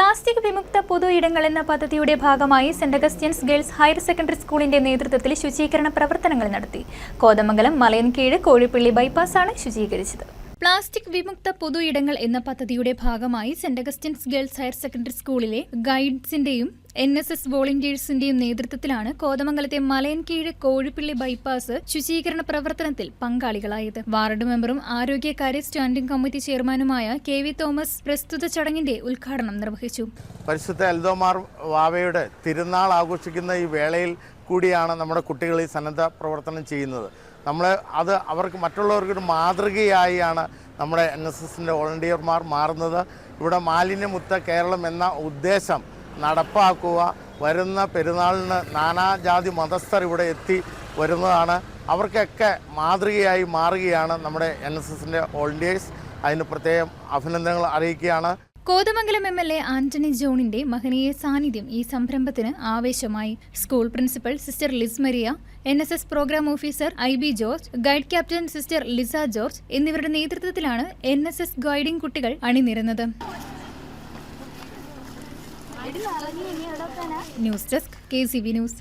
Plastic വിമുക്ത പൊതു ഇടങ്ങൾ എന്ന പദ്ധതിയുടെ ഭാഗമായി saint Augustine's girls higher secondary സ്കൂളിന്റെ നേതൃത്വത്തിൽ ശുചീകരണ പ്രവർത്തനങ്ങൾ നടത്തി. കോതമംഗലം മലയൻകീഴ് കോഴിപ്പള്ളി ബൈപ്പാസാണ് ശുചീകരിച്ചത്. പ്ലാസ്റ്റിക് വിമുക്ത പൊതു ഇടങ്ങൾ എന്ന പദ്ധതിയുടെ ഭാഗമായി saint Augustine's girls higher secondary സ്കൂളിലെ ഗൈഡ്സിന്റെയും NSS വോളണ്ടിയേഴ്സിന്റെയും നേതൃത്വത്തിലാണ് കോതമംഗലത്തെ മലയൻകീഴ് കോഴിപ്പള്ളി ബൈപ്പാസ് ശുചീകരണ പ്രവർത്തനത്തിൽ പങ്കാളികളായത്. വാർഡ് മെമ്പറും ആരോഗ്യകാര്യ സ്റ്റാൻഡിംഗ് കമ്മിറ്റി ചെയർമാനുമായ KV തോമസ് പ്രസ്തുത ചടങ്ങിന്റെ ഉദ്ഘാടനം നിർവഹിച്ചു. പരിശുദ്ധ എൽദോമാർ വാവയുടെ തിരുനാൾ ആഘോഷിക്കുന്ന ഈ വേളയിൽ കൂടിയാണ് നമ്മുടെ കുട്ടികൾ ഈ സന്നദ്ധ പ്രവർത്തനം ചെയ്യുന്നത്. അത് അവർക്ക് മറ്റുള്ളവർക്കൊരു മാതൃകയായാണ് നമ്മുടെ NSSന്റെ വോളണ്ടിയർമാർ മാറുന്നത്. ഇവിടെ മാലിന്യമുക്ത കേരളം എന്ന ഉദ്ദേശം നടപ്പാക്കുക. വരുന്ന പെരുന്നാളിന് നാനാജാതി മതസ്ഥർ ഇവിടെ എത്തി വരുന്നതാണ്. അവർക്കൊക്കെ മാതൃകയായി മാറുകയാണ് നമ്മുടെ NSSന്റെ വോളണ്ടിയേഴ്സ്. അതിന് പ്രത്യേകം അഭിനന്ദനങ്ങൾ അറിയിക്കുകയാണ്. കോതമംഗലം MLA ആന്റണി ജോണിന്റെ മഹനീയ സാന്നിധ്യം ഈ സംരംഭത്തിന് ആവേശമായി. School principal sister Liz Maria, NSS programme officer IB George, guide captain sister Lisa George എന്നിവരുടെ നേതൃത്വത്തിലാണ് NSS ഗൈഡിംഗ് കുട്ടികൾ അണിനിരന്നത്. News desk KCB news.